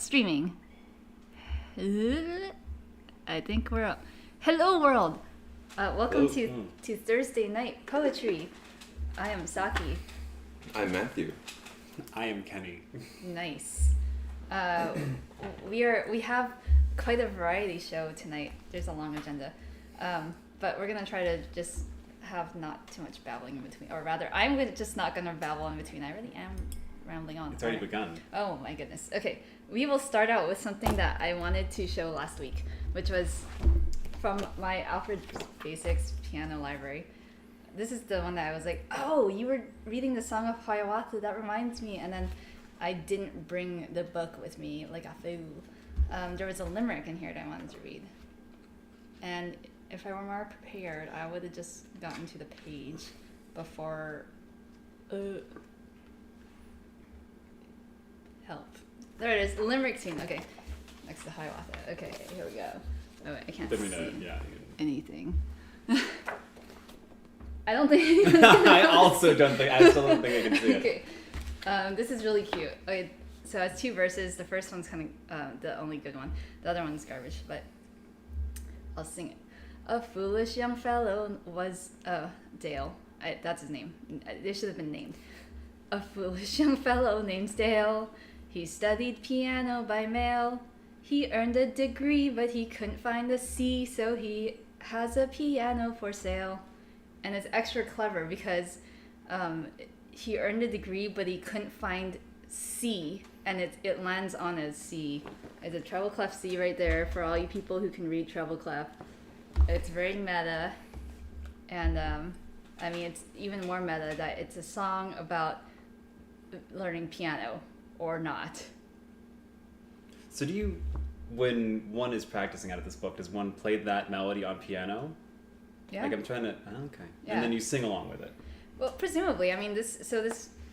Streaming. I think we're up. Hello world! Welcome to Thursday Night Poetry. I am Saki. I'm Matthew. I am Kenny. Nice. We have quite a variety show tonight. There's a long agenda. But we're gonna try to just have not too much babbling in between. Or rather, just not gonna babble in between. I really am rambling on. It's already begun. Oh my goodness. Okay. We will start out with something that I wanted to show last week, which was from my Alfred Basics piano library. This is the one that I was like, oh, you were reading the Song of Hiawatha, that reminds me. And then I didn't bring the book with me, like a fool. There was a limerick in here that I wanted to read. And if I were more prepared, I would have just gotten to the page before... help. There it is, the limerick scene. Okay, next to Hiawatha. Okay, here we go. Oh, I can't see anything. I don't think. I still don't think I can see it. Okay, this is really cute. Okay, so it's two verses. The first one's kind of the only good one. The other one's garbage, but I'll sing it. A foolish young fellow was Dale. That's his name. They should have been named. A foolish young fellow named Dale. He studied piano by mail. He earned a degree, but he couldn't find a C, so he has a piano for sale. And it's extra clever because he earned a degree, but he couldn't find C, and it lands on a C. It's a treble clef C right there for all you people who can read treble clef. It's very meta, and I mean, it's even more meta that it's a song about learning piano. Or not. So when one is practicing out of this book, does one play that melody on piano? Yeah. Like I'm trying to, okay. Yeah. And then you sing along with it. Well, presumably. I mean, this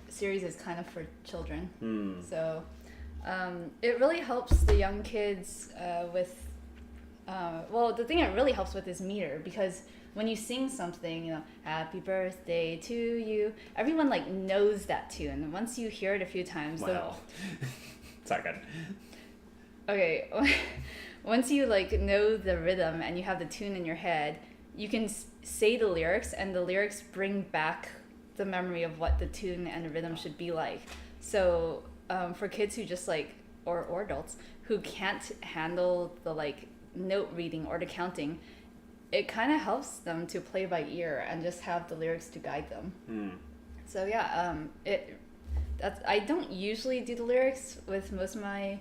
series is kind of for children. So it really helps the young kids with, the thing it really helps with is meter, because when you sing something, happy birthday to you, everyone knows that tune. Once you hear it a few times. Wow. Sorry, good. Okay. Once you know the rhythm and you have the tune in your head, you can say the lyrics, and the lyrics bring back the memory of what the tune and the rhythm should be like. So for kids who just or adults who can't handle the note reading or the counting, it kind of helps them to play by ear and just have the lyrics to guide them. So yeah, I don't usually do the lyrics with most of my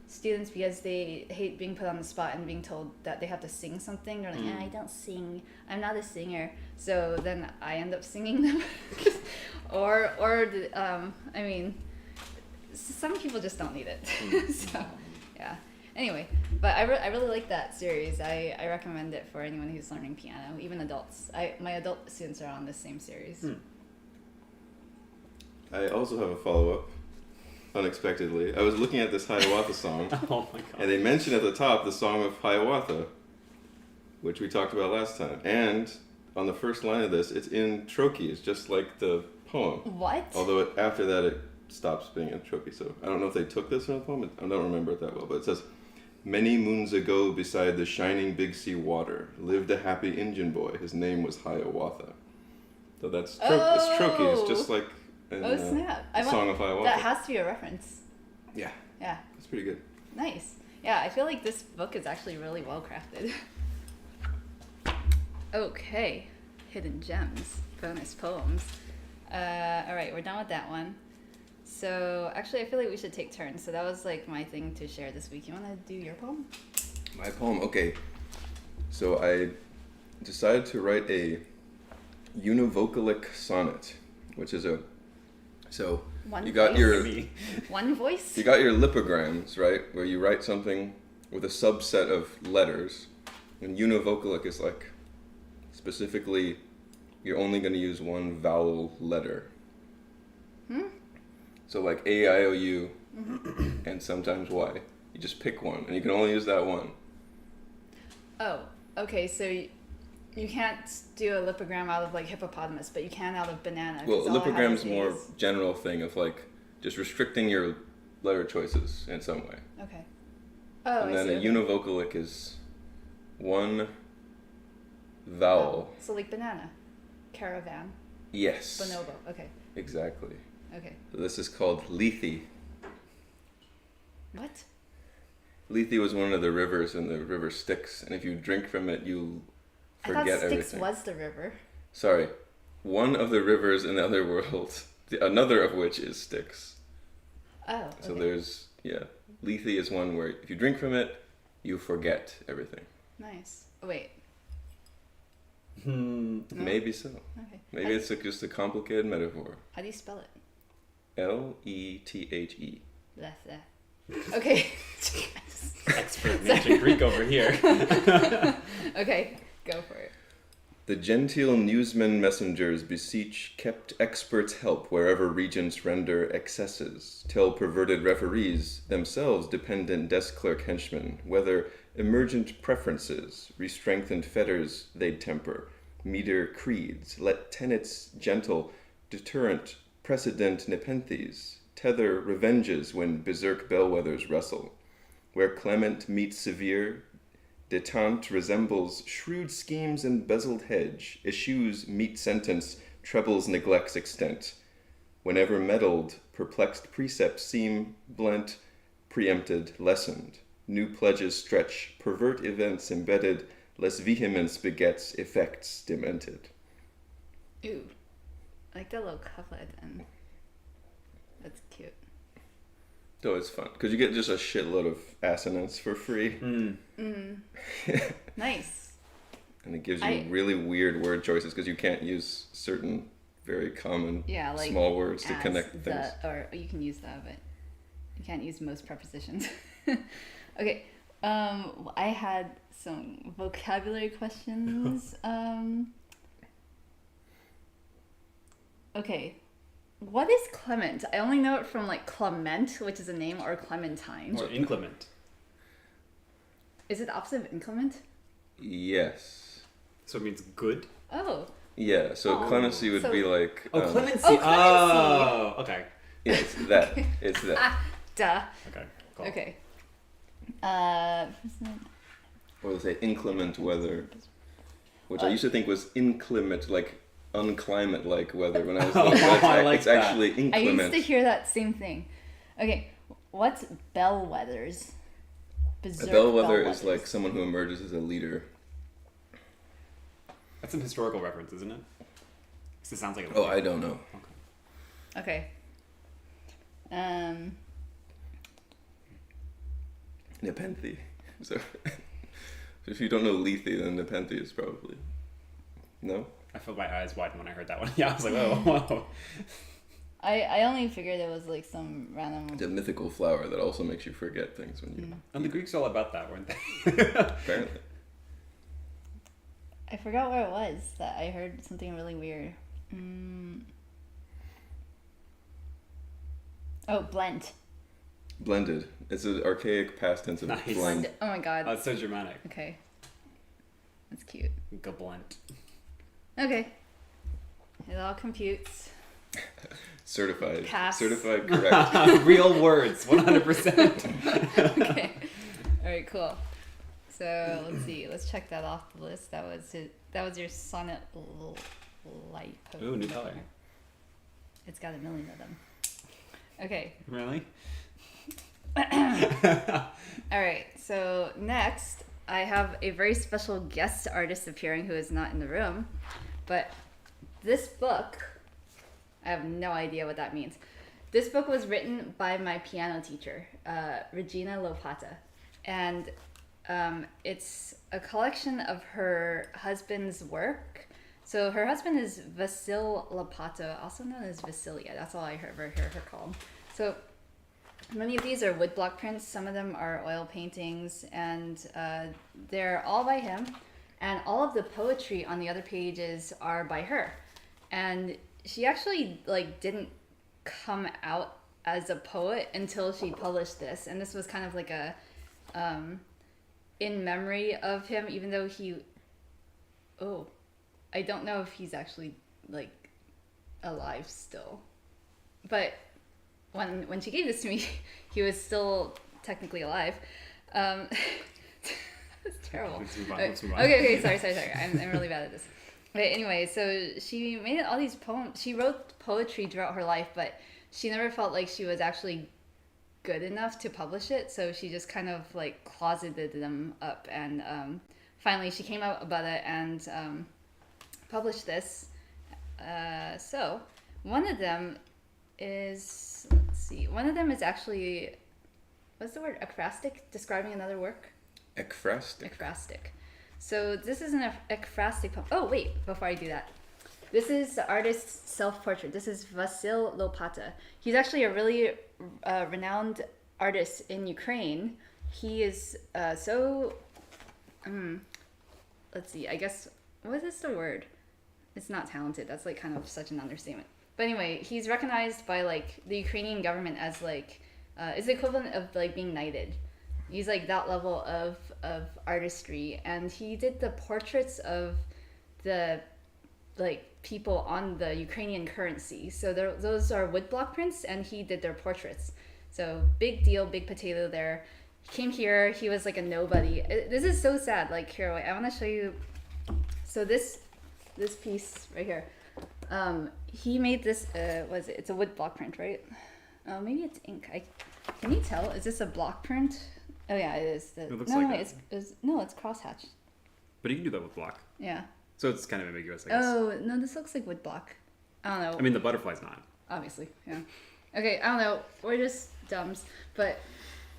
students because they hate being put on the spot and being told that they have to sing something. They're like, I don't sing. I'm not a singer. So then I end up singing them. I mean, some people just don't need it. So yeah. Anyway, but I really like that series. I recommend it for anyone who's learning piano, even adults. My adult students are on the same series. I also have a follow-up, unexpectedly. I was looking at this Hiawatha song, Oh my god. and they mentioned at the top the Song of Hiawatha, which we talked about last time. And on the first line of this, it's in trochees, just like the poem. What? Although after that it stops being in trochee, so I don't know if they took this from the poem. I don't remember it that well, but it says, "Many moons ago, beside the shining Big Sea water, lived a happy Indian boy. His name was Hiawatha." So that's it's trochees, just like in snap! Song of Hiawatha. That has to be a reference. Yeah. Yeah. That's pretty good. Nice. Yeah, I feel like this book is actually really well crafted. Okay, hidden gems, bonus poems. All right, we're done with that one. So actually, I feel like we should take turns. So that was my thing to share this week. You want to do your poem? My poem, okay. So I decided to write a univocalic sonnet, which is One voice. You got your lipograms, right, where you write something with a subset of letters, and univocalic is specifically you're only going to use one vowel letter. So A, I, O, U, and sometimes Y. You just pick one, and you can only use that one. Oh, okay. So you can't do a lipogram out of hippopotamus, but you can out of banana. Well, lipogram's more general thing of just restricting your letter choices in some way. Okay. Oh, And I then see. a Okay. univocalic is one vowel. So like banana, caravan, Yes. bonobo. Okay. Exactly. Okay. This is called Lethe. What? Lethe was one of the rivers in the river Styx, and if you drink from it, you I thought forget Styx everything. was the river. Sorry, one of the rivers in the other world, another of which is Styx. Oh. Okay. So there's, Lethe is one where if you drink from it, you forget everything. Nice. Oh, wait. Hmm. No? Maybe so. Okay. Maybe it's just a complicated metaphor. How do you spell it? Lethe. Lethe. Okay. Expert in ancient Greek over here. Okay, go for it. The genteel newsmen-messengers beseech kept experts help wherever regents render excesses, tell perverted referees, themselves dependent desk-clerk henchmen, whether emergent preferences, re-strengthened fetters they'd temper, meter creeds, let tenets gentle, deterrent, precedent-nepenthes, tether revenges when berserk bellwethers wrestle, where clement meets severe, detente resembles shrewd schemes embezzled hedge, eschews meet sentence, trebles neglects extent. Whenever meddled, perplexed precepts seem blent, preempted, lessened. New pledges stretch, pervert events embedded, less vehemence begets effects demented. Ooh. I like that little couplet and that's cute. So it's fun, because you get just a shitload of assonance for free. Nice. And it gives you really weird word choices, because you can't use certain very common Yeah, like small words to as connect things. the, or you can use that, but you can't use most prepositions. Okay. I had some vocabulary questions. Okay. What is clement? I only know it from like Clement, which is a name, or Clementine. Or inclement. Is it the opposite of inclement? Yes. So it means good? Oh. Yeah, so Oh, clemency would so- be like... Oh, clemency. Oh, clemency. Oh, okay. Yeah, it's that. It's that. Ah, duh. Okay, cool. Okay. Or they say inclement weather, which I used to think was inclement, like unclimate-like weather when I was little. But I like it's that. actually I inclement. used to hear that same thing. Okay, what's bellwethers? A Berserk bellwether is bellwethers. like someone who emerges as a leader. That's some historical reference, isn't it? 'Cause it sounds like a Oh, I don't know. Okay. Nepenthe. So if you don't know Lethe, then Nepenthe is probably... No? I felt my eyes widen when I heard that one. Yeah, I was like, whoa. I only figured it was like some random. It's a mythical flower that also makes you forget things when you... And the Greeks are all about that, weren't they? Apparently. I forgot where it was that I heard something really weird. Oh, blend. Blended. It's an archaic past tense of Nice. blend. Oh my god. Oh, it's so Germanic. Okay. That's cute. Gablent. Okay. It all computes. Certified. Pass. Certified correct. Real words, 100%. Okay. All right. Cool. So let's see. Let's check that off the list. That was it. That was your sonnet light. Ooh, new color. It's got a million of them. Okay. Really? All right. So next, I have a very special guest artist appearing who is not in the room, but this book, I have no idea what that means. This book was written by my piano teacher, Regina Lopata, and it's a collection of her husband's work. So her husband is Vasil Lopata, also known as Vasilia. That's all I ever hear her called. So many of these are woodblock prints. Some of them are oil paintings, and they're all by him. And all of the poetry on the other pages are by her. And she actually didn't come out as a poet until she published this. And this was kind of like a in memory of him, even though I don't know if he's actually alive still. But when she gave this to me, he was still technically alive. It's terrible. Let's move on. Okay, sorry. I'm really bad at this. But anyway, so she made all these poems. She wrote poetry throughout her life, but she never felt like she was actually good enough to publish it. So she just kind of like closeted them up, and finally she came out about it and published this. So one of them is, let's see, one of them is actually, what's the word? Ekphrastic, describing another work. Ekphrastic. So this is an ekphrastic poem. Oh wait, before I do that, this is the artist's self-portrait. This is Vasyl Lopata. He's actually a really renowned artist in Ukraine. He is let's see, I guess, what is the word? It's not talented. That's like kind of such an understatement. But anyway, he's recognized by like the Ukrainian government as like, it's the equivalent of like being knighted. He's like that level of artistry, and he did the portraits of the like people on the Ukrainian currency. So those are woodblock prints, and he did their portraits. So big deal, big potato there. He came here. He was like a nobody. This is so sad. Like here, wait, I want to show you. So this piece right here. He made this. What is it? It's a woodblock print, right? Maybe it's ink. Can you tell? Is this a block print? Oh yeah, it is. It looks like it's crosshatched. But you can do that with block. Yeah. So it's kind of ambiguous, I guess. Oh no, this looks like woodblock. I don't know. I mean, the butterfly's not. Obviously, yeah. Okay, I don't know. We're just dumbs. But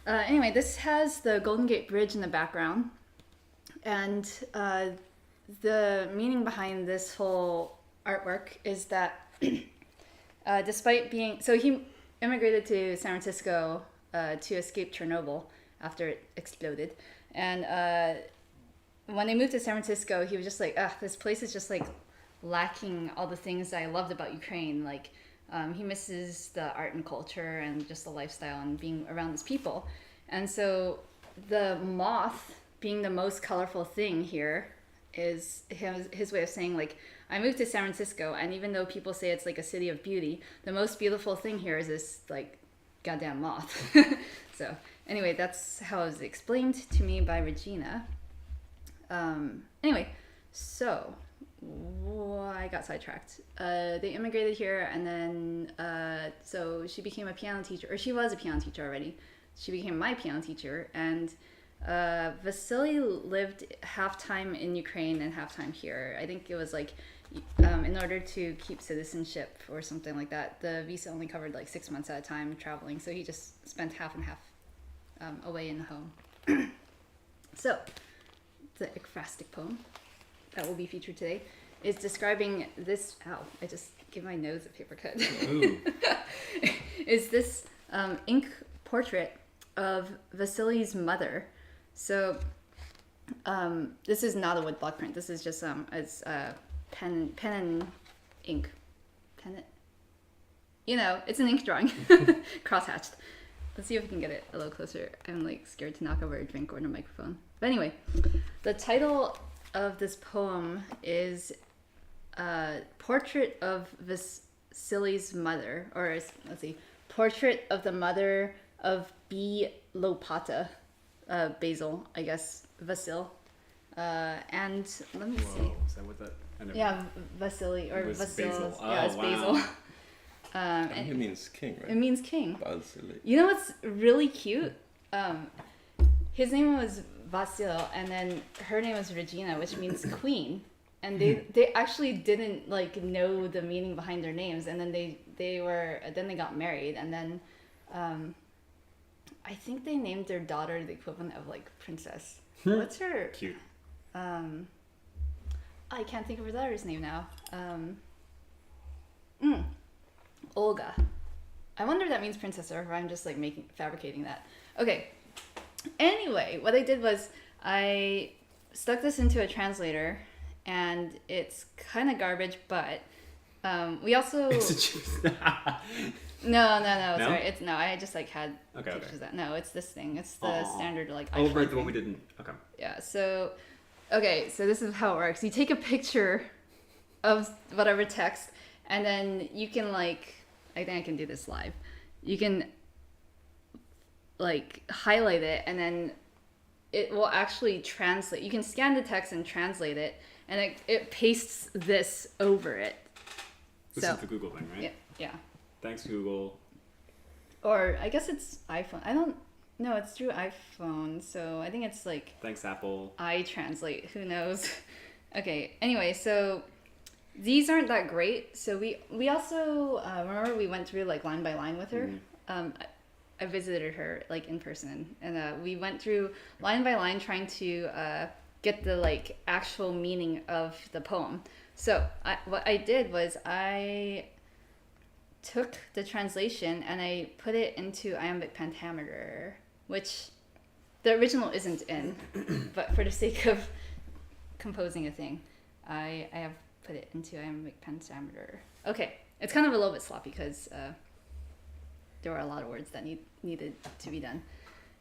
anyway, this has the Golden Gate Bridge in the background, and the meaning behind this whole artwork is that despite being he immigrated to San Francisco to escape Chernobyl after it exploded, and when they moved to San Francisco, he was just like, this place is just like lacking all the things that I loved about Ukraine. Like he misses the art and culture and just the lifestyle and being around his people. And so the moth being the most colorful thing here is his way of saying, like, I moved to San Francisco, and even though people say it's like a city of beauty, the most beautiful thing here is this like goddamn moth. So anyway, that's how it was explained to me by Regina. Anyway, so I got sidetracked. They immigrated here, and then so she became a piano teacher, or she was a piano teacher already. She became my piano teacher, and Vasily lived half-time in Ukraine and half-time here. I think it was like in order to keep citizenship or something like that, the visa only covered like 6 months at a time traveling, so he just spent half and half away in the home. So the ekphrastic poem that will be featured today is describing this. Ow! I just gave my nose a paper cut. Ooh. Is this ink portrait of Vasily's mother? So this is not a woodblock print. This is just it's pen and ink. It's an ink drawing, cross-hatched. Let's see if we can get it a little closer. I'm like scared to knock over a drink or a microphone. But anyway, the title of this poem is Portrait of Vasily's Mother, or let's see, Portrait of the Mother of B. Lopata, Basil, I guess, Vasyl. And let me see. Whoa, is that what that? Yeah, Vasily, or It was Vasyl. Basil. Yeah, it's Oh, Basil. wow. And it means king, right? It means king. Basili. You know what's really cute? His name was Vasyl, and then her name was Regina, which means queen. And they actually didn't like know the meaning behind their names, and then they got married, and then I think they named their daughter the equivalent of like princess. What's her? Cute. I can't think of her daughter's name now. Olga. I wonder if that means princess, or if I'm just like fabricating that. Okay. Anyway, what I did was I stuck this into a translator, and it's kind of garbage, but we also. It's a juice. No, No? sorry. It's no. I just like had Okay. pictures of that. No, it's this thing. It's the standard like. Oh, iPhone right, the one thing. we didn't. Okay. Yeah. So, okay. So this is how it works. You take a picture of whatever text, and then you can like. I think I can do this live. you can like highlight it, and then it will actually translate. You can scan the text and translate it, and it pastes this over it. This is the Google thing, right? Yeah. Thanks, Google. Or I guess it's iPhone. I don't know. It's through iPhone, so I think it's like Thanks, Apple. iTranslate. Who knows? Okay. Anyway, so these aren't that great. So we also remember we went through like line by line with her. I visited her like in person, and we went through line by line trying to get the like actual meaning of the poem. So what I did was I took the translation and I put it into iambic pentameter, which the original isn't in, but for the sake of composing a thing, I have put it into iambic pentameter. Okay, it's kind of a little bit sloppy because there were a lot of words that needed to be done.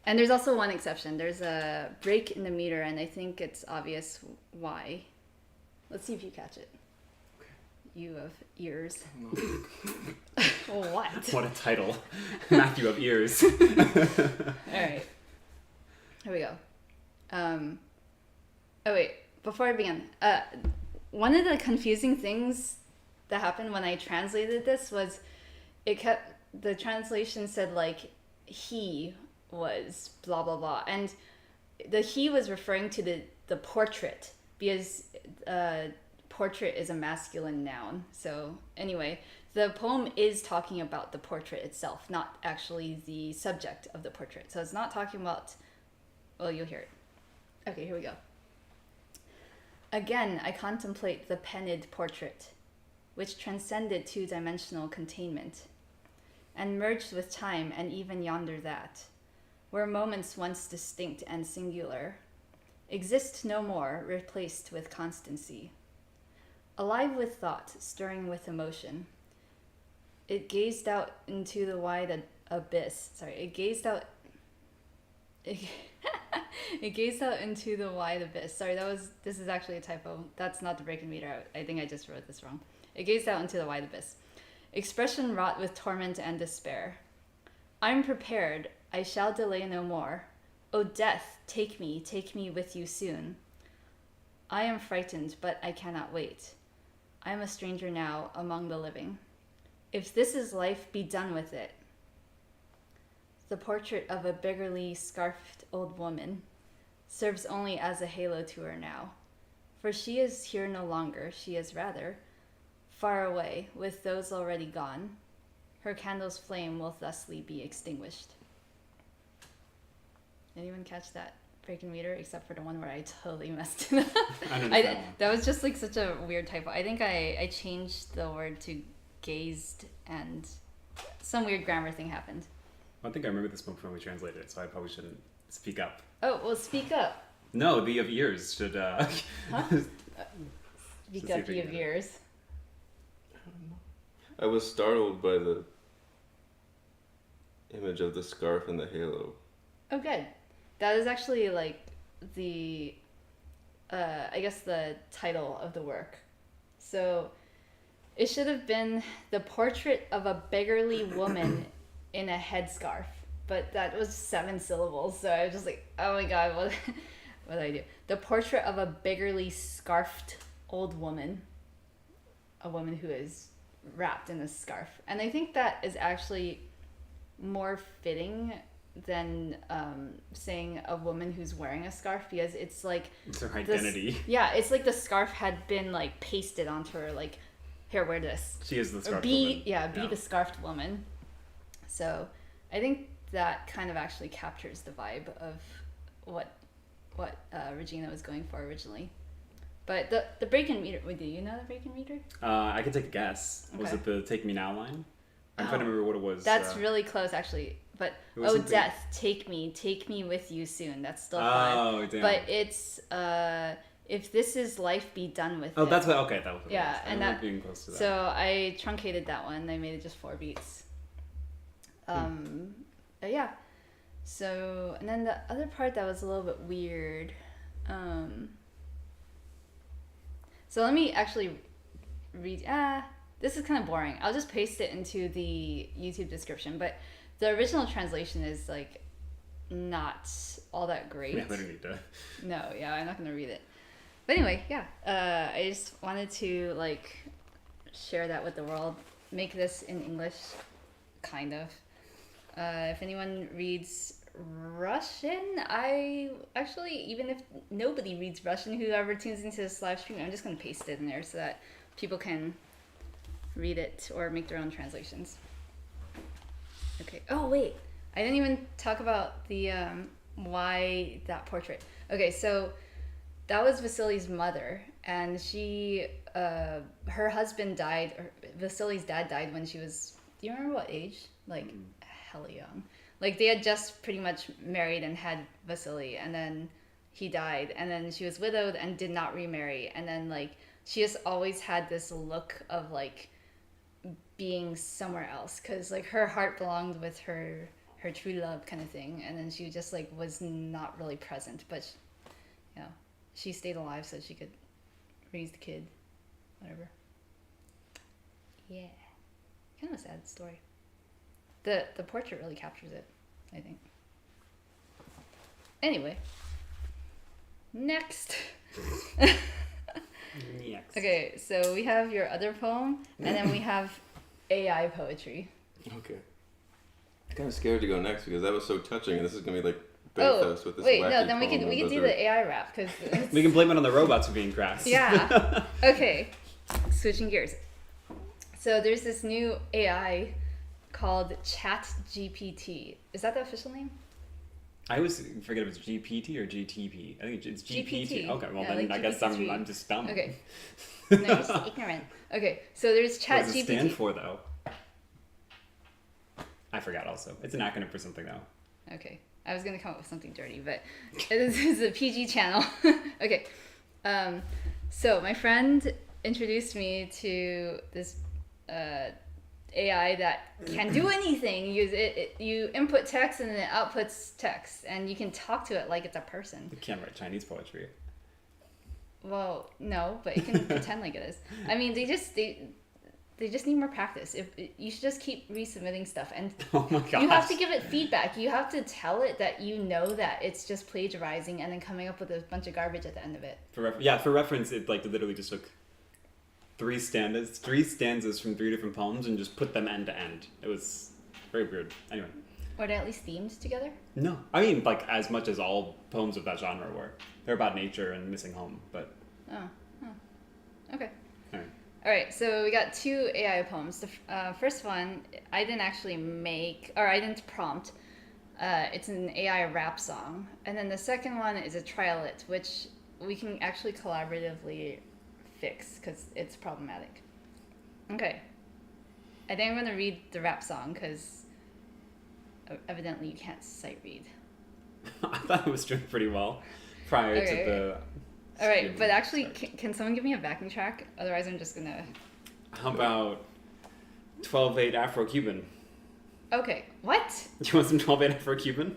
And there's also one exception. There's a break in the meter, and I think it's obvious why. Let's see if you catch it. Okay. You have ears. What? What a title. Matthew of ears. All right. Here we go. Oh, wait. Before I begin, one of the confusing things that happened when I translated this was the translation said, like, he was blah, blah, blah. And the he was referring to the portrait, because portrait is a masculine noun. So anyway, the poem is talking about the portrait itself, not actually the subject of the portrait. So it's not talking about, well, you'll hear it. Okay, here we go. Again, I contemplate the penned portrait, which transcended two-dimensional containment, and merged with time and even yonder that, where moments once distinct and singular exist no more, replaced with constancy. Alive with thought, stirring with emotion, it gazed out into the wide abyss. It gazed out into the wide abyss. This is actually a typo. That's not the break in meter. I think I just wrote this wrong. It gazed out into the wide abyss. Expression wrought with torment and despair. I'm prepared, I shall delay no more. O death, take me with you soon. I am frightened, but I cannot wait. I am a stranger now among the living. If this is life, be done with it. The portrait of a beggarly, scarfed old woman serves only as a halo to her now. For she is here no longer, she is rather far away with those already gone. Her candle's flame will thusly be extinguished. Anyone catch that break in meter except for the one where I totally messed it up? That was just like such a weird typo. I think I changed the word to gazed and some weird grammar thing happened. I think I remember this book when we translated it, so I probably shouldn't speak up. Oh, well, speak up. No, the of ears should... Huh? Speak up, you of ears. I was startled by the image of the scarf and the halo. Oh, good. That is actually like the, I guess the title of the work. So it should have been the portrait of a beggarly woman in a headscarf, but that was 7 syllables. So I was just like, oh my God, what did I do? The portrait of a beggarly scarfed old woman, a woman who is wrapped in a scarf. And I think that is actually more fitting than saying a woman who's wearing a scarf, because it's like it's her identity. It's like the scarf had been like pasted onto her, like, here, wear this. She is the scarf woman. Be the scarfed woman. So I think that kind of actually captures the vibe of what Regina was going for originally. But the break in meter, do you know the break in meter? I can take a guess. Okay. Was it the Take Me Now line? I'm trying to remember what it was. That's really close, actually. But death, take me with you soon. That's still fine. Oh, damn. But it's if this is life, be done with it. Oh, that's what. Okay, that was. What it was. And that being close to that. So I truncated that one. I made it just 4 beats. Yeah. So, and then the other part that was a little bit weird. So let me actually read. this is kind of boring. I'll just paste it into the YouTube description. But the original translation is like not all that great. Yeah, we don't need to. No, yeah, I'm not gonna read it. But anyway, yeah, I just wanted to like share that with the world. Make this in English, kind of. If anyone reads Russian, I actually, even if nobody reads Russian, whoever tunes into this live stream, I'm just gonna paste it in there so that people can read it or make their own translations. Okay. Oh wait, I didn't even talk about the why that portrait. Okay, so that was Vasily's mother, and she, her husband died. Or Vasily's dad died when she was. Do you remember what age? Like hella young. Like they had just pretty much married and had Vasily, and then he died, and then she was widowed and did not remarry, and then like she just always had this look of like being somewhere else, because like her heart belonged with her true love kind of thing, and then she just like was not really present, but you know, she stayed alive so she could raise the kid, whatever. Yeah, kind of a sad story. The portrait really captures it, I think. Anyway, next. Next. Okay, so we have your other poem, and then we have AI poetry. Okay. I'm kind of scared to go next because that was so touching, and this is gonna be like Belfast with this wait, wacky no, then we poem could of do the AI rap because We can blame it on the robots for being crass. yeah. Okay, switching gears. So there's this new AI called ChatGPT. Is that the official name? I always forget if it's GPT or GTP. I think it's GPT. GPT. Okay, well Yeah, then like I guess GPT-3. I'm just dumb. Okay. No, you're just ignorant. Okay, so there's What does it ChatGPT. stand for though? I forgot also. It's an acronym for something though. Okay, I was gonna come up with something dirty, but this is a PG channel. Okay, so my friend introduced me to this AI that can do anything. You input text and then it outputs text, and you can talk to it like it's a person. You can't write Chinese poetry. Well, no, but it can pretend like it is. I mean, they just need more practice. If you should just keep resubmitting stuff, and Oh my gosh. you have to give it feedback. You have to tell it that you know that it's just plagiarizing and then coming up with a bunch of garbage at the end of it. For reference, it like literally just took three stanzas from 3 different poems and just put them end to end. It was very weird. Anyway. Were they at least themed together? No. I mean, like, as much as all poems of that genre were. They're about nature and missing home, but... Oh. Okay. Alright. All right, so we got 2 AI poems. The first one, I didn't actually make, or I didn't prompt. It's an AI rap song. And then the second one is a triolet, which we can actually collaboratively fix because it's problematic. Okay. I think I'm going to read the rap song because evidently you can't sight read. I thought it was doing pretty well prior to the... All right, but actually, can someone give me a backing track? Otherwise, I'm just going to... How about 12/8 Afro-Cuban? Okay, what? Do you want some 12/8 Afro-Cuban?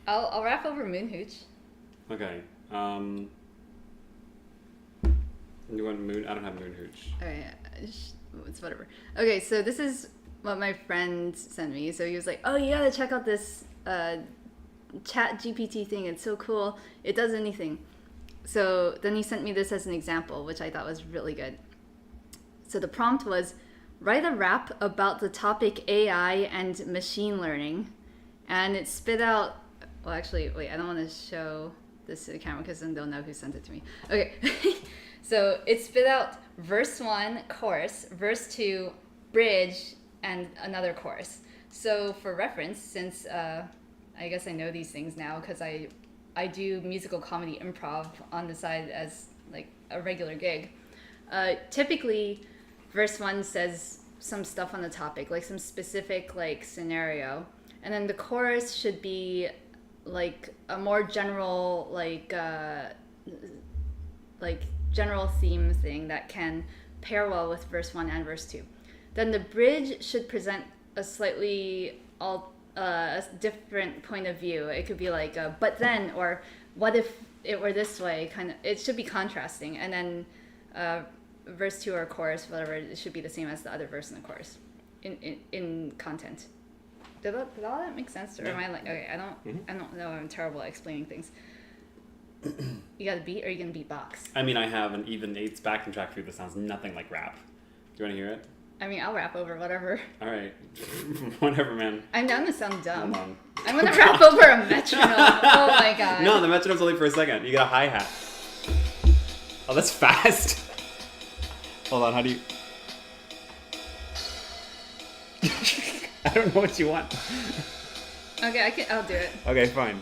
I'll rap over Moon Hooch. Okay. You want Moon? I don't have Moon Hooch. Alright, it's whatever. Okay, so this is what my friend sent me. So he was like, oh, you gotta check out this chat GPT thing. It's so cool. It does anything. So then he sent me this as an example, which I thought was really good. So the prompt was, write a rap about the topic AI and machine learning. And it spit out, well, actually, wait, I don't want to show this to the camera because then they'll know who sent it to me. Okay. So it spit out verse 1, chorus, verse 2, bridge, and another chorus. So for reference, since I guess I know these things now because I do musical comedy improv on the side as like a regular gig. Typically, verse 1 says some stuff on the topic, like some specific like scenario, and then the chorus should be like a more general like general theme thing that can pair well with verse 1 and verse 2. Then the bridge should present a slightly a different point of view. It could be like but then, or what if it were this way, kind of. It should be contrasting. And then verse 2 or chorus, whatever, it should be the same as the other verse in the chorus in content. Did all that make sense? Or am I like, okay, I don't know, I'm terrible at explaining things. You got a beat or you gonna beatbox? I mean, I have an even eighths backing track for you that sounds nothing like rap. Do you want to hear it? I mean, I'll rap over whatever. All right. Whatever, man. I'm down to sound dumb. Hold on. I'm gonna rap over a metronome. Oh my god. No, the metronome's only for a second. You got a hi-hat. Oh, that's fast. Hold on, how do you... I don't know what you want. Okay, I'll do it. Okay, fine.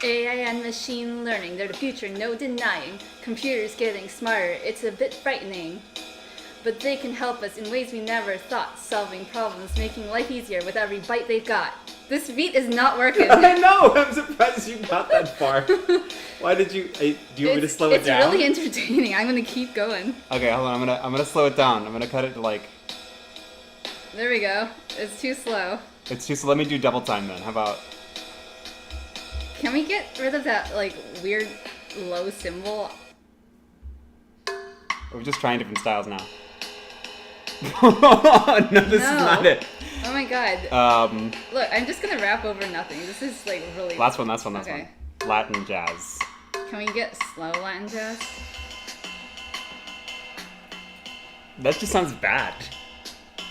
AI and machine learning, they're the future, no denying. Computers getting smarter, it's a bit frightening. But they can help us in ways we never thought, solving problems, making life easier with every bite they've got. This beat is not working. I know! I'm surprised you got that far. Why did you... do you want me to slow it down? It's really entertaining. I'm gonna keep going. Okay, hold on. I'm gonna slow it down. I'm gonna cut it to like... There we go. It's too slow. It's too slow. Let me do double time then. How about... Can we get rid of that, like, weird low symbol? We're just trying different styles now. No, this is not it. Oh my god. Look, I'm just gonna rap over nothing. This is, like, really... Last one. Okay. Latin jazz. Can we get slow Latin jazz? That just sounds bad.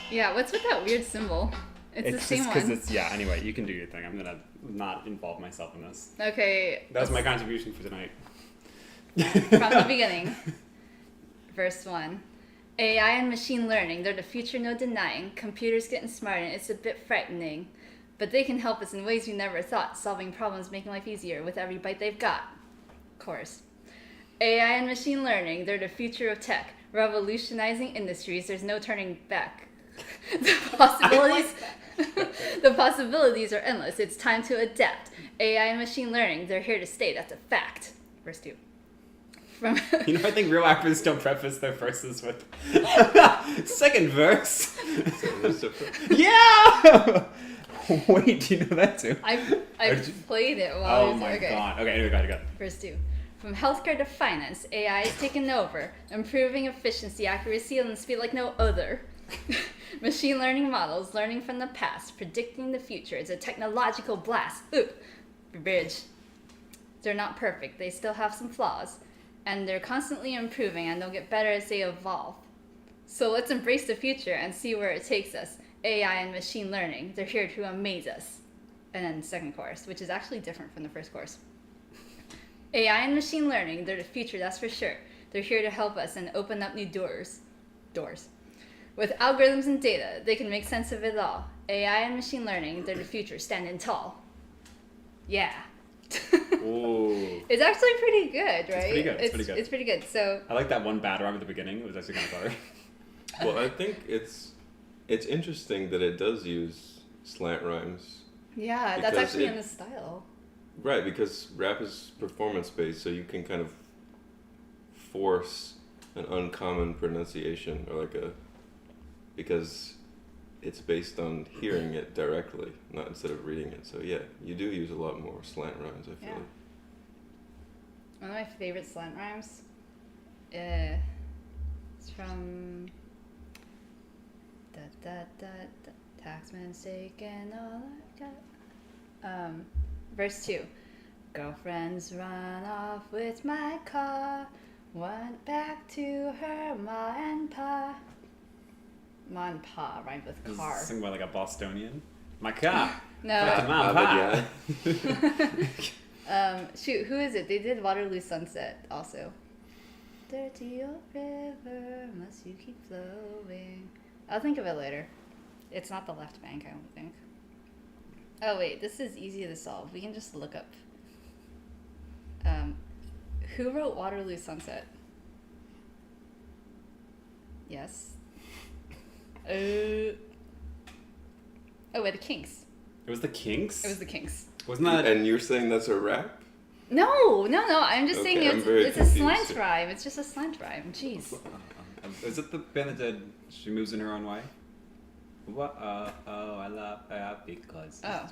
Yeah, what's with that weird symbol? It's the same just because one. it's... Yeah, anyway, you can do your thing. I'm gonna not involve myself in this. Okay. That was my contribution for tonight. From the beginning. Verse 1. AI and machine learning, they're the future, no denying. Computers getting smarter, and it's a bit frightening. But they can help us in ways we never thought, solving problems, making life easier with every bite they've got. Chorus. AI and machine learning, they're the future of tech, revolutionizing industries, there's no turning back. The possibilities are endless, it's time to adapt. AI and machine learning, they're here to stay, that's a fact. Verse 2. You know, I think real rappers don't preface their verses with second verse. Yeah. Wait, do you know that too? I've played it while I was god. Okay, anyway, got it. Verse 2. From healthcare to finance, AI is taking over, improving efficiency, accuracy, and speed like no other. Machine learning models, learning from the past, predicting the future. It's a technological blast. Ooh, bridge. They're not perfect. They still have some flaws. And they're constantly improving, and they'll get better as they evolve. So let's embrace the future and see where it takes us. AI and machine learning, they're here to amaze us. And then second chorus, which is actually different from the first chorus. AI and machine learning, they're the future, that's for sure. They're here to help us and open up new doors. With algorithms and data, they can make sense of it all. AI and machine learning, they're the future, standing tall. Yeah. Ooh. It's actually pretty good, right? It's pretty good. It's pretty good. So I like that one bad rhyme at the beginning. It was actually kind of clever. Well, I think it's interesting that it does use slant rhymes. yeah, that's actually in the style. Right, because rap is performance-based, so you can kind of force an uncommon pronunciation, or like because it's based on hearing it directly, not instead of reading it. So yeah, you do use a lot more slant rhymes, I feel like. One of my favorite slant rhymes it's from taxman's taking all I've got. Verse 2. Girlfriends run off with my car, went back to her ma and pa. Ma and pa rhymed with car. Sing by like a Bostonian. My car. No. Ma and yeah. Shoot, who is it? They did Waterloo Sunset also. Dirty old river, must you keep flowing. I'll think of it later. It's not the left bank, I don't think. Oh wait, this is easy to solve. We can just look up. Who wrote Waterloo Sunset? Yes. Oh wait, the Kinks. It was the Kinks? It was the Kinks. Wasn't that... And you're saying that's a rap? No. I'm just saying I'm it's very a confused. slant rhyme. It's just a slant rhyme. Jeez. Is it the band that did She Moves in Her Own Way? I love because. Oh.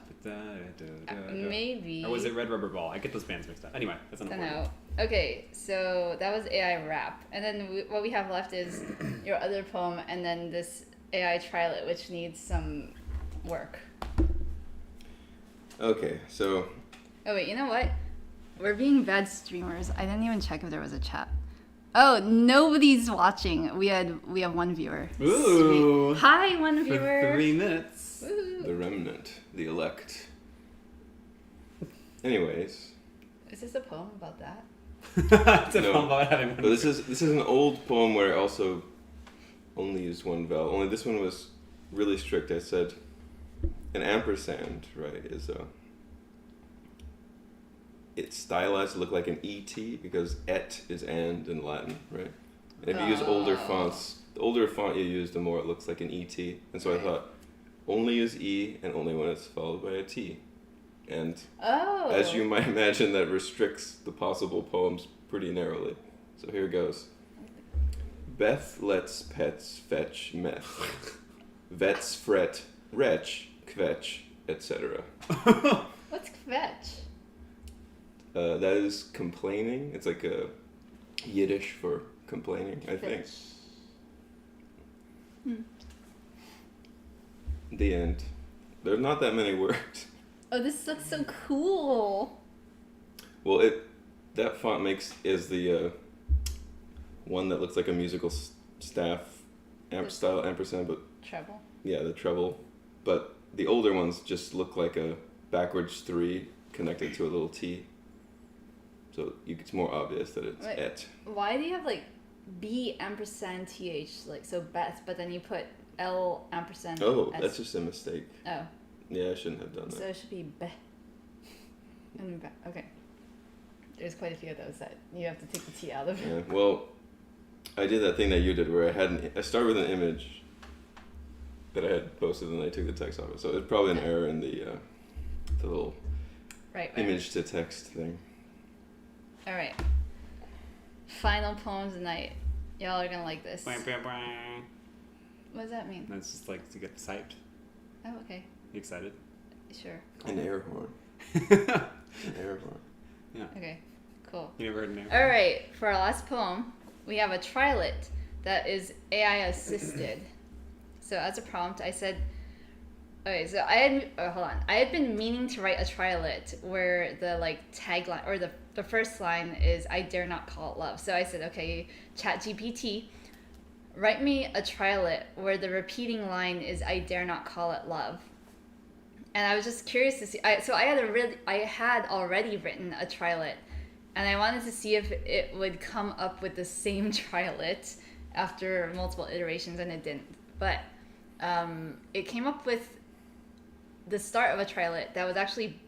Maybe. Or was it Red Rubber Ball? I get those bands mixed up. Anyway, that's I don't unimportant. know. Okay, so that was AI rap, and then what we have left is your other poem, and then this AI trilet, which needs some work. Okay, so Oh wait, you know what? We're being bad streamers. I didn't even check if there was a chat. Oh, nobody's watching. We have one viewer. Ooh. Sweet. Hi, one For viewer. 3 minutes. Woo. the remnant, the elect. Anyways, Is this a poem about that? It's a No. poem about having one. but this is an old poem where I also only used one vowel. Only this one was really strict. I said an ampersand, right, is it's stylized to look like an ET because et is and in Latin, right? And if you use older fonts, the older font you use, the more it looks like an ET. And so I thought, only use E and only when it's followed by a T. And Oh. as you might imagine, that restricts the possible poems pretty narrowly. So here goes. Beth lets pets fetch meth. Vets fret, wretch, kvetch, etc. What's kvetch? That is complaining. It's like a Yiddish for complaining, I think. The end. There's not that many words. Oh, this looks so cool. Well, that font is the one that looks like a musical staff style ampersand, but Treble. yeah, the treble. But the older ones just look like a backwards 3 connected to a little T. So it's more obvious that it's Wait. et. Why do you have like B ampersand TH, like so Beth, but then you put L ampersand Oh, S? that's just a mistake. Oh, Yeah, I shouldn't have done so that. it should be Beh. And Beh. Okay. There's quite a few of those that you have to take the T out of. Yeah, well, I did that thing that you did where I started with an image that I had posted and I took the text off it. So it's probably an error in the little Right. image to text thing. All right. Final poems tonight. Y'all are gonna like this. What does that mean? That's just like to get psyched. Oh, okay. You excited? Sure. An air horn. You An air horn. Okay. Cool. never heard of name? All right. For our last poem, we have a trilet that is AI assisted. So as a prompt, I said, okay, so hold on. I had been meaning to write a trilet where the like tagline or the first line is "I dare not call it love." So I said, okay, ChatGPT, write me a trilet where the repeating line is "I dare not call it love." And I was just curious to see. I had already written a trilet, and I wanted to see if it would come up with the same trilet after multiple iterations, and it didn't. But it came up with the start of a trilet that was actually,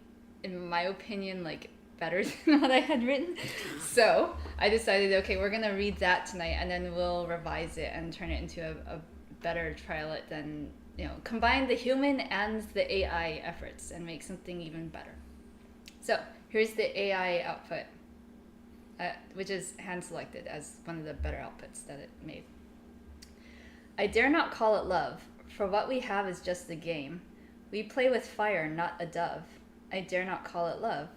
in my opinion, like better than what I had written. So I decided, okay, we're gonna read that tonight, and then we'll revise it and turn it into a better trilet than, combine the human and the AI efforts and make something even better. So here's the AI output, which is hand selected as one of the better outputs that it made. I dare not call it love, for what we have is just the game. We play with fire, not a dove. I dare not call it love.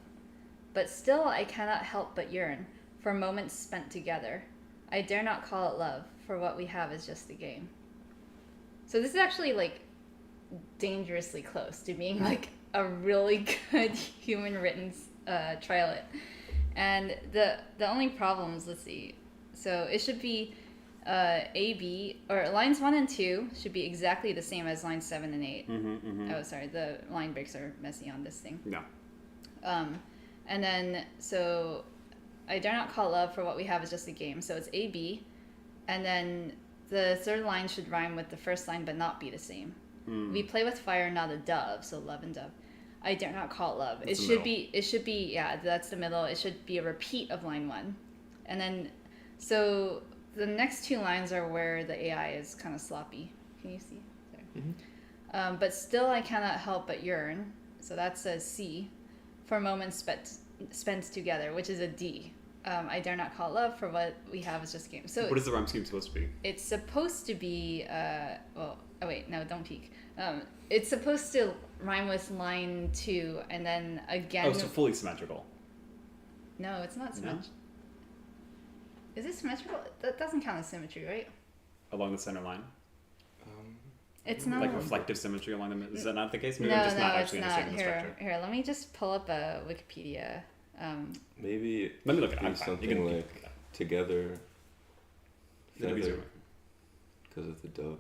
But still I cannot help but yearn for moments spent together. I dare not call it love, for what we have is just the game. So this is actually like dangerously close to being like a really good human written trilet. And the only problems, let's see. So it should be A, B, or lines 1 and 2 should be exactly the same as lines 7 and 8. Oh, sorry, the line breaks are messy on this thing. No. And then, so, I dare not call it love, for what we have is just a game. So it's A, B, and then the third line should rhyme with the first line but not be the same. We play with fire, not a dove, so love and dove. I dare not call it love. That's It should be, yeah, that's the middle. It should be a repeat of line 1. And then, so the next 2 lines are where the AI is kind of sloppy. Can you see? There. But still I cannot help but yearn. So that's a C. For moments spent together, which is a D. I dare not call it love, for what we have is just a game. So What is the rhyme scheme supposed to be? it's supposed to be don't peek. It's supposed to rhyme with line 2 and then again. Oh, so fully symmetrical. No, it's not No? symmetrical. Is it symmetrical? That doesn't count as symmetry, right? Along the center line? It's not. Like reflective symmetry along the... Is that not the case? Maybe No, I'm just not it's actually not. understanding the structure. Here, let me just pull up a Wikipedia. Maybe Let me look at it. do I'm fine. You something can like together. It'll be Feather, zero. because of the dove.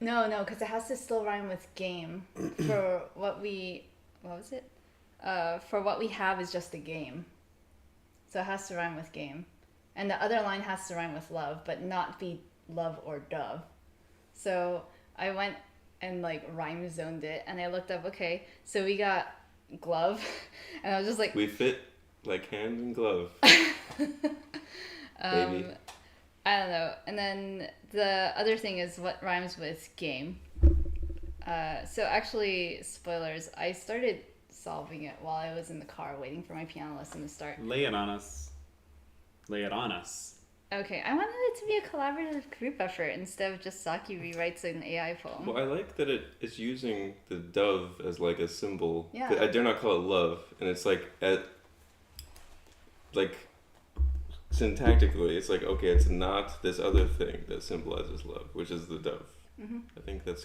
No, because it has to still rhyme with game. For what was it? For what we have is just a game. So it has to rhyme with game. And the other line has to rhyme with love, but not be love or dove. So I went and like rhyme zoned it, and I looked up, okay, so we got glove, and I was just like... We fit like hand and glove. Baby. I don't know. And then the other thing is what rhymes with game. So actually, spoilers, I started solving it while I was in the car waiting for my piano lesson to start. Lay it on us. Lay it on us. Okay, I wanted it to be a collaborative group effort instead of just Saki rewrites an AI poem. Well, I like that it's using the dove as like a symbol. Yeah. I dare not call it love, and it's like syntactically, it's like, okay, it's not this other thing that symbolizes love, which is the dove. Mm-hmm. I think that's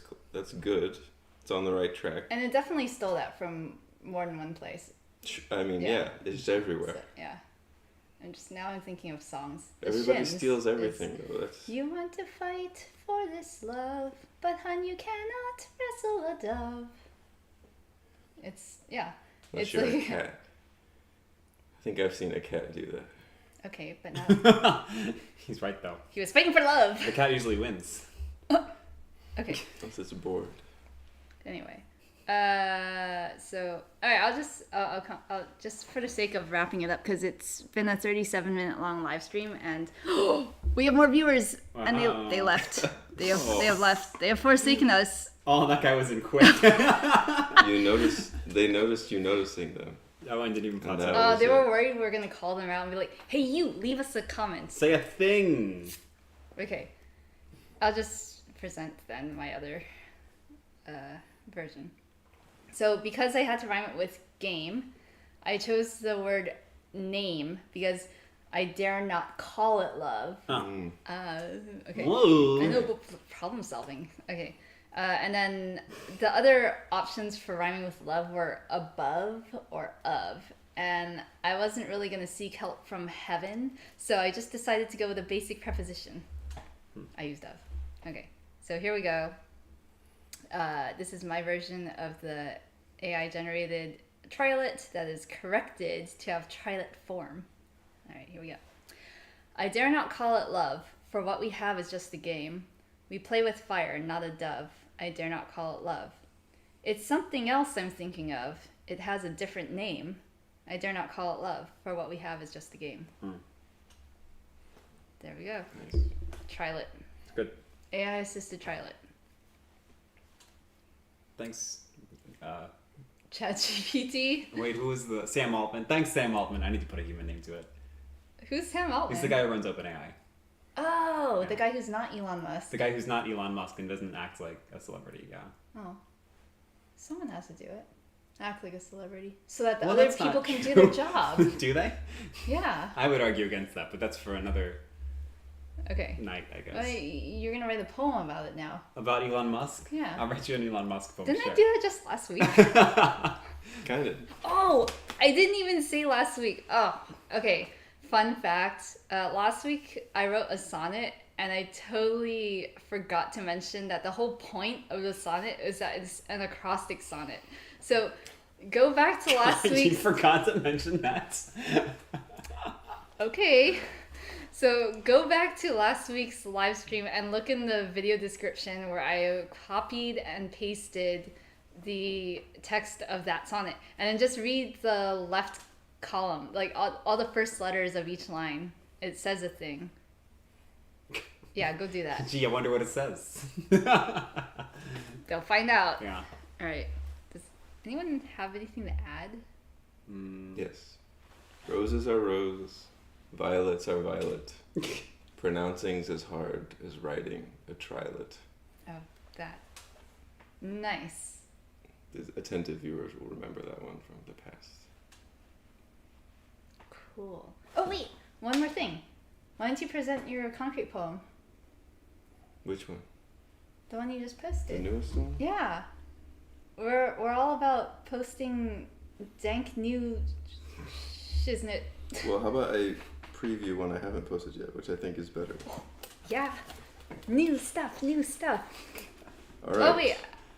good. It's on the right track. And it definitely stole that from more than one place. I mean, Yeah. yeah, it's everywhere. So, yeah. I'm thinking of songs. The Everybody Shins steals is, everything, though. That's You want to fight for this love, but hun, you cannot wrestle a dove. It's, yeah. unless It's you're a like- cat. I think I've seen a cat do that. Okay, but now He's right, though. he was fighting for love. The cat usually wins. Okay. Unless it's bored. Anyway, so all right, I'll just for the sake of wrapping it up, because it's been a 37-minute long live stream, and we have more viewers, and they left. They have left. They have forsaken us. Oh, that guy was in quick. They noticed you noticing them. That one didn't even And pop that up. was They it. were worried we were gonna call them out and be like, "Hey, you, leave us a comment." Say a thing. Okay, I'll just present then my other version. So because I had to rhyme it with game, I chose the word name because I dare not call it love. Mm. Okay. Whoa. I know, but problem solving. Okay. And then the other options for rhyming with love were above or of. And I wasn't really going to seek help from heaven, so I just decided to go with a basic preposition. I used of. Okay, so here we go. This is my version of the AI-generated trilet that is corrected to have trilet form. All right, here we go. I dare not call it love, for what we have is just a game. We play with fire, not a dove. I dare not call it love. It's something else I'm thinking of. It has a different name. I dare not call it love, for what we have is just a game. There we go. Nice. Trilet. Good. AI-assisted trilet. Thanks. ChatGPT. Wait, who was the... Sam Altman. Thanks, Sam Altman. I need to put a human name to it. Who's Sam Altman? He's the guy who runs OpenAI. Oh, Yeah. the guy who's not Elon Musk. The guy who's not Elon Musk and doesn't act like a celebrity, yeah. Oh. Someone has to do it. Act like a celebrity. So that the Well, other that's not people can do true. their job. Do they? Yeah. I would argue against that, but that's for another Okay. night, I guess. Well, you're going to write a poem about it now. About Elon Musk? Yeah. I'll write you an Elon Musk poem. Didn't sure. I do that just last week? Kind of. Oh, I didn't even say last week. Oh, okay. Fun fact. Last week I wrote a sonnet and I totally forgot to mention that the whole point of the sonnet is that it's an acrostic sonnet. So go back to last You week. forgot to mention that. Okay. So go back to last week's live stream and look in the video description where I copied and pasted the text of that sonnet. And then just read the left column, like all the first letters of each line. It says a thing. Yeah, go do that. Gee, I wonder what it says. They'll find out. Roses are rose, violets are violet. Pronouncing's as hard as writing a trilet. Oh, that. Nice. The attentive viewers will remember that one from the past. Cool. Oh wait, one more thing. Why don't you present your concrete poem? Which one? The one you just The posted. newest one? Yeah. We're all about posting dank new shiznit. Well, how about I preview one I haven't posted yet, which I think is better. Yeah. New stuff, new stuff. All right. Oh wait,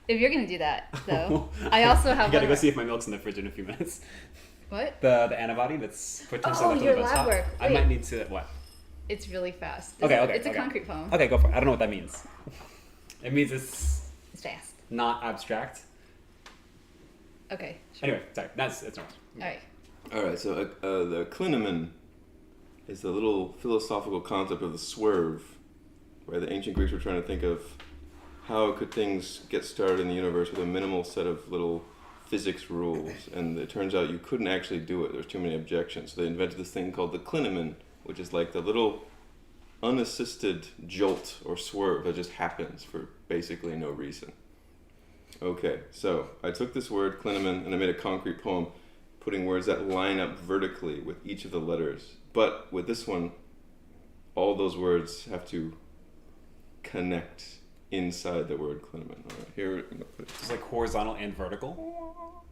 if you're gonna do that though, I also have I gotta one go more- see if my milk's in the fridge in a few minutes. What? The antibody that's potentially Oh, left on your the lab top. work. I Wait. might need to what? It's really fast. Okay, okay, It's a okay. concrete poem. Okay, go for it. I don't know what that means. It means it's It's fast. not abstract. Okay. Sure. Anyway, sorry. It's not. All right. All right, so the clinamen is the little philosophical concept of the swerve, where the ancient Greeks were trying to think of how could things get started in the universe with a minimal set of little physics rules, and it turns out you couldn't actually do it. There's too many objections. So they invented this thing called the clinamen, which is like the little unassisted jolt or swerve that just happens for basically no reason. Okay, so I took this word, clinamen, and I made a concrete poem putting words that line up vertically with each of the letters. But with this one, all those words have to connect inside the word clinamen. All right, here, I'm gonna put it. Just like horizontal and vertical.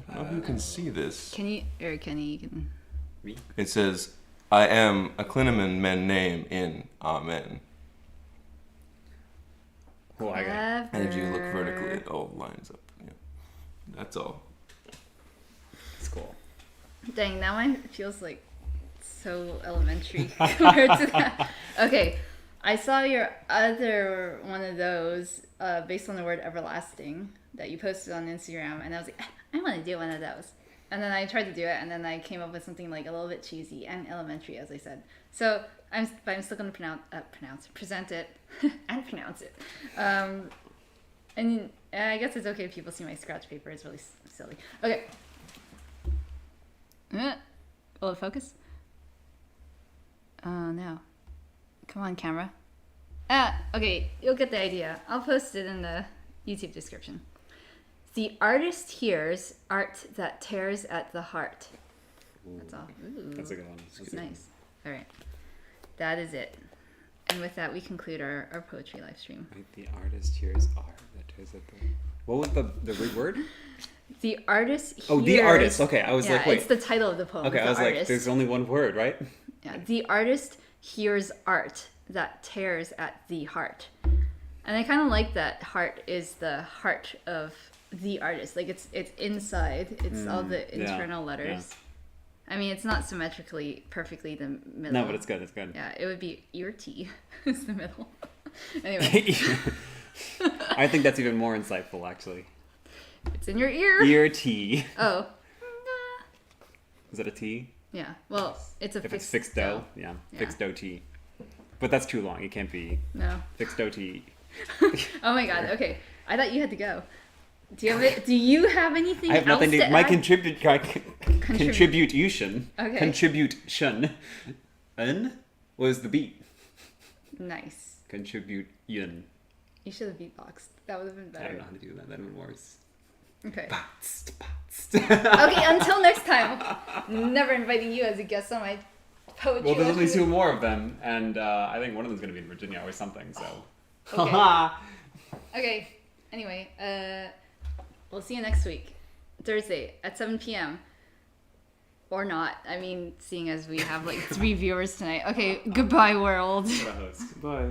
I don't know if you can see this. Can you, or Kenny, you can. Me? It says, I am a clinamen men name in Amen. Cool, I got it. And if you look vertically, it all lines up. Yeah. That's all. It's cool. Dang, now mine feels like so elementary compared to that. Okay, I saw your other one of those based on the word everlasting that you posted on Instagram, and I was like, I want to do one of those. And then I tried to do it, and then I came up with something like a little bit cheesy and elementary, as I said. So I'm still gonna present it, and pronounce it. And I guess it's okay if people see my scratch paper. It's really silly. Okay. Will it focus? Oh no. Come on, camera. Okay, you'll get the idea. I'll post it in the YouTube description. The artist hears art that tears at the heart. That's all. Ooh, That's a good one. that's nice. All right. That is it. And with that, we conclude our poetry live stream. Right, the artist hears art that tears at the. What was the root word? The artist hears... Oh, the artist. Okay, I was yeah, like, wait. it's the title of the poem. Okay, the I was artist. like, there's only one word, right? Yeah, the artist hears art that tears at the heart. And I kind of like that heart is the heart of the artist. Like, it's inside. It's all the internal letters. I mean, it's not symmetrically perfectly the middle. No, but it's good. It's good. Yeah, it would be ear T is the middle. Anyway, I think that's even more insightful, actually. it's in your ear. Ear T. Oh. Is that a T? Yeah. Well, it's a If it's fixed dough, yeah. Fixed dough T. But that's too long. It can't be No. fixed dough T. Oh my god. Okay. I thought you had to go. Do you have it? Do you have anything I have nothing else to. to My add? contribution. Okay. Contribution. Was the beat. Nice. Contribution. You should have beatboxed. That would have been I better. don't know how to do that. That would have been worse. Okay. Batst. Okay, until next time. Never inviting you as a guest on my poetry. Well, there's only lesson. 2 more of them, and I think one of them's going to be in Virginia or something, so. Okay. Okay. Anyway, we'll see you next week. Thursday at 7 p.m. Or not. I mean, seeing as we have like 3 viewers tonight. Okay, goodbye, world. Bye.